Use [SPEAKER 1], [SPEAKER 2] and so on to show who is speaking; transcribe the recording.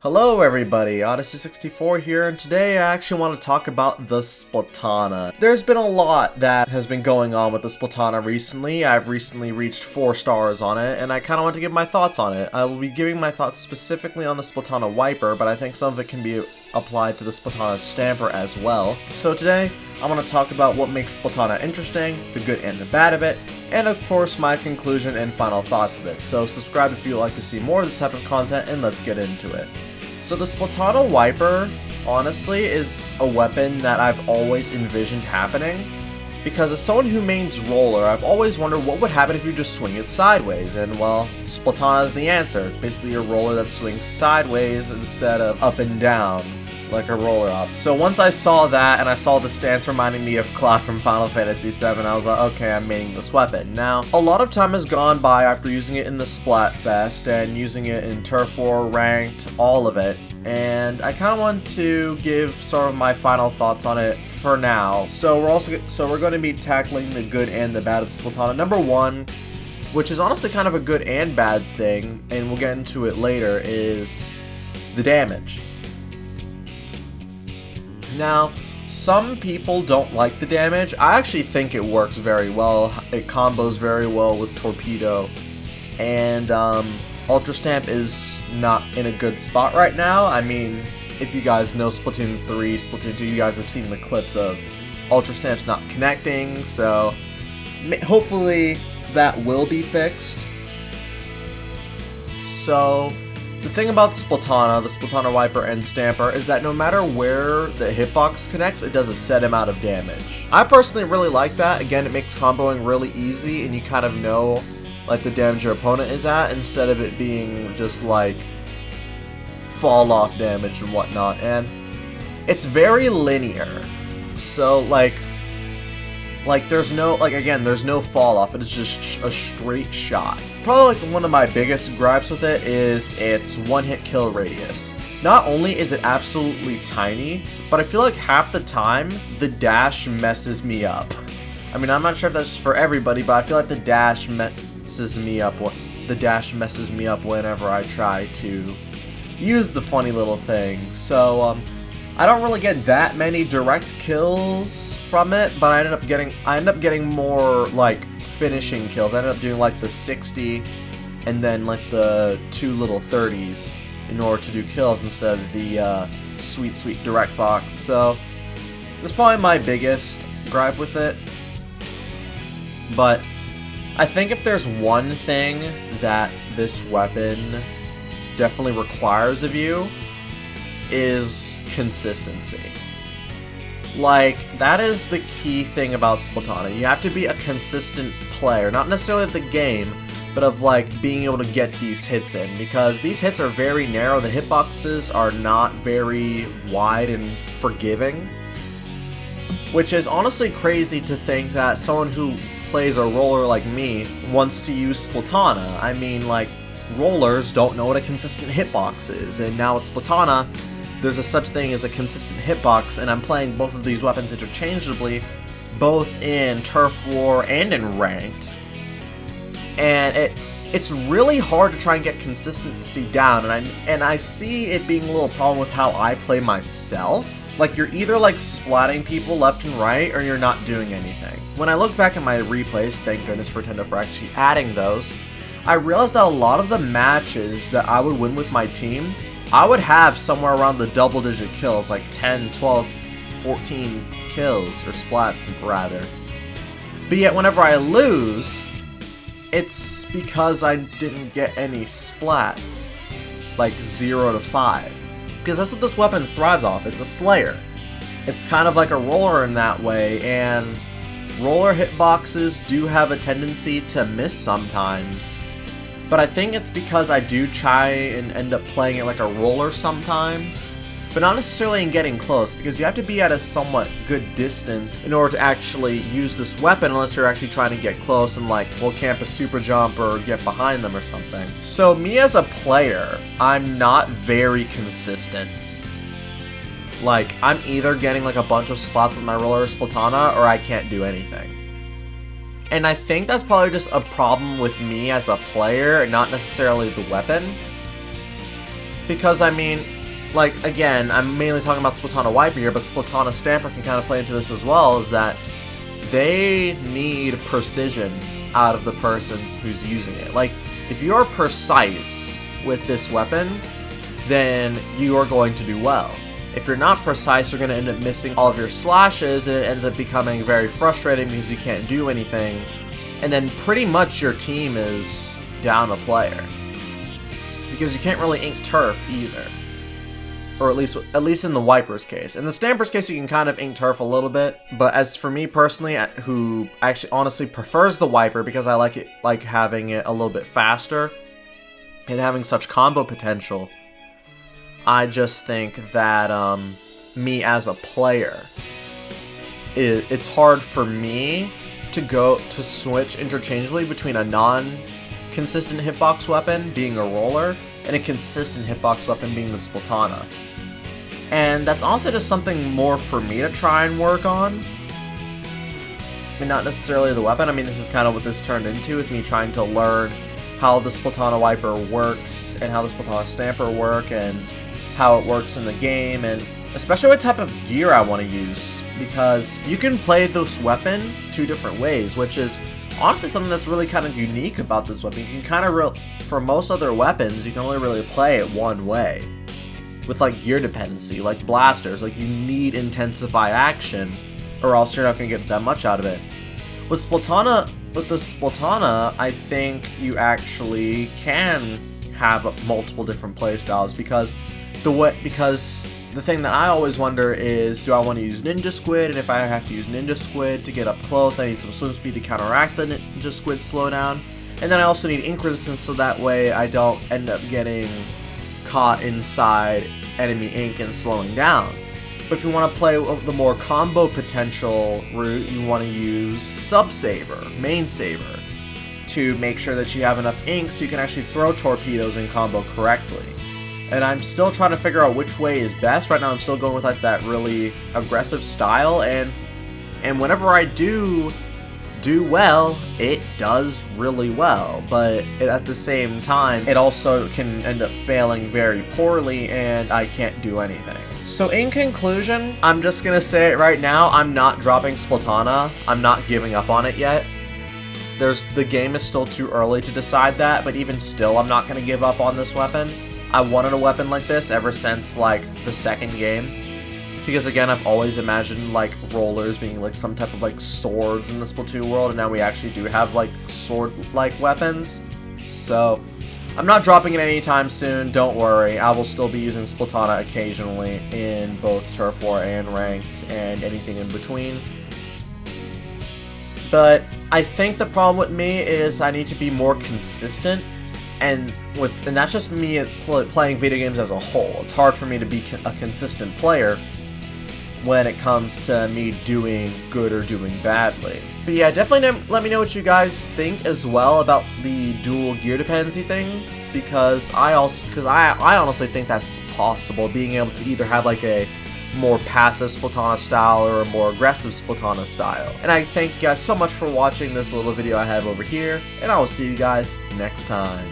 [SPEAKER 1] Hello everybody, Odyssey64 here, and today I actually want to talk about the Splatana. There's been a lot that has been going on with the Splatana recently. I've recently reached 4 stars on it, and I kind of want to give my thoughts on it. I will be giving my thoughts specifically on the Splatana Wiper, but I think some of it can be applied to the Splatana Stamper as well. So today, I want to talk about what makes Splatana interesting, the good and the bad of it, and of course my conclusion and final thoughts of it. So subscribe if you would like to see more of this type of content, and let's get into it. So the Splatana Wiper, honestly, is a weapon that I've always envisioned happening, because as someone who mains Roller, I've always wondered what would happen if you just swing it sideways, and well, Splatana is the answer. It's basically a Roller that swings sideways instead of up and down, like a roller up. So once I saw that, and I saw the stance reminding me of Cloud from Final Fantasy VII, I was like, okay, I'm maining this weapon. Now, a lot of time has gone by after using it in the Splatfest, and using it in Turf War, Ranked, all of it, and I kind of want to give sort of my final thoughts on it for now. So we're going to be tackling the good and the bad of Splatana. Number one, which is honestly kind of a good and bad thing, and we'll get into it later, is the damage. Now, some people don't like the damage. I actually think it works very well. It combos very well with Torpedo, and Ultra Stamp is not in a good spot right now. I mean, if you guys know Splatoon 3, Splatoon 2, you guys have seen the clips of Ultra Stamps not connecting, so hopefully that will be fixed. So, the thing about Splatana, the Splatana Wiper and Stamper, is that no matter where the hitbox connects, it does a set amount of damage. I personally really like that. Again, it makes comboing really easy, and you kind of know like the damage your opponent is at, instead of it being just like fall off damage and whatnot. And it's very linear, so like there's no, there's no fall off. It is just a straight shot. Probably like one of my biggest gripes with it is its one-hit kill radius. Not only is it absolutely tiny, but I feel like half the time the dash messes me up. I mean, I'm not sure if that's for everybody, but I feel like the dash messes me up whenever I try to use the funny little thing. So I don't really get that many direct kills from it, but I end up getting more like finishing kills. I ended up doing like the 60 and then like the 2 little 30s in order to do kills instead of the sweet direct box. So that's probably my biggest gripe with it. But I think if there's one thing that this weapon definitely requires of you, is consistency. Like, that is the key thing about Splatana. You have to be a consistent player, not necessarily of the game, but of like being able to get these hits in, because these hits are very narrow. The hitboxes are not very wide and forgiving, which is honestly crazy to think that someone who plays a roller like me wants to use Splatana. I mean, like, rollers don't know what a consistent hitbox is, and now with Splatana, there's a such thing as a consistent hitbox, and I'm playing both of these weapons interchangeably, both in Turf War and in Ranked. And it's really hard to try and get consistency down, and I see it being a little problem with how I play myself. Like, you're either like splatting people left and right, or you're not doing anything. When I look back at my replays, thank goodness for Nintendo for actually adding those, I realized that a lot of the matches that I would win with my team, I would have somewhere around the double-digit kills, like 10, 12, 14 kills, or splats, rather. But yet, whenever I lose, it's because I didn't get any splats, like 0 to 5. Because that's what this weapon thrives off. It's a Slayer. It's kind of like a roller in that way, and roller hitboxes do have a tendency to miss sometimes. But I think it's because I do try and end up playing it like a roller sometimes, but not necessarily in getting close, because you have to be at a somewhat good distance in order to actually use this weapon, unless you're actually trying to get close and like, well, camp a super jump or get behind them or something. So me as a player, I'm not very consistent. Like, I'm either getting like a bunch of spots with my roller or Splatana, or I can't do anything. And I think that's probably just a problem with me as a player, and not necessarily the weapon. Because, I mean, like, again, I'm mainly talking about Splatana Wiper here, but Splatana Stamper can kind of play into this as well, is that they need precision out of the person who's using it. Like, if you're precise with this weapon, then you are going to do well. If you're not precise, you're going to end up missing all of your slashes, and it ends up becoming very frustrating because you can't do anything. And then pretty much your team is down a player. Because you can't really ink turf either. Or at least in the Wiper's case. In the Stamper's case, you can kind of ink turf a little bit. But as for me personally, who actually honestly prefers the Wiper because I like having it a little bit faster and having such combo potential, I just think that me as a player, it's hard for me to switch interchangeably between a non-consistent hitbox weapon being a roller and a consistent hitbox weapon being the Splatana. And that's also just something more for me to try and work on. And not necessarily the weapon. I mean, this is kind of what this turned into, with me trying to learn how the Splatana Wiper works and how the Splatana Stamper work and how it works in the game, and especially what type of gear I want to use. Because you can play this weapon two different ways, which is honestly something that's really kind of unique about this weapon. You can kind of, for most other weapons, you can only really play it one way. With like gear dependency, like blasters, like you need intensify action or else you're not going to get that much out of it. With the Splatana, I think you actually can have multiple different playstyles because the thing that I always wonder is, do I want to use Ninja Squid? And if I have to use Ninja Squid to get up close, I need some swim speed to counteract the Ninja Squid slowdown. And then I also need ink resistance so that way I don't end up getting caught inside enemy ink and slowing down. But if you want to play the more combo potential route, you want to use Sub Saber, Main Saber, to make sure that you have enough ink so you can actually throw torpedoes in combo correctly. And I'm still trying to figure out which way is best. Right now I'm still going with like that really aggressive style, and whenever I do well, it does really well, but at the same time, it also can end up failing very poorly, and I can't do anything. So in conclusion, I'm just gonna say it right now, I'm not dropping Splatana. I'm not giving up on it yet. The game is still too early to decide that, but even still, I'm not gonna give up on this weapon. I wanted a weapon like this ever since, like, the second game. Because again, I've always imagined like rollers being like some type of like swords in the Splatoon world, and now we actually do have like sword-like weapons. So I'm not dropping it anytime soon, don't worry. I will still be using Splatana occasionally in both Turf War and Ranked and anything in between. But I think the problem with me is I need to be more consistent, and that's just me playing video games as a whole. It's hard for me to be a consistent player when it comes to me doing good or doing badly. But yeah, definitely let me know what you guys think as well about the dual gear dependency thing, because I honestly think that's possible, being able to either have like a more passive Splatana style or a more aggressive Splatana style. And I thank you guys so much for watching this little video I have over here, and I will see you guys next time.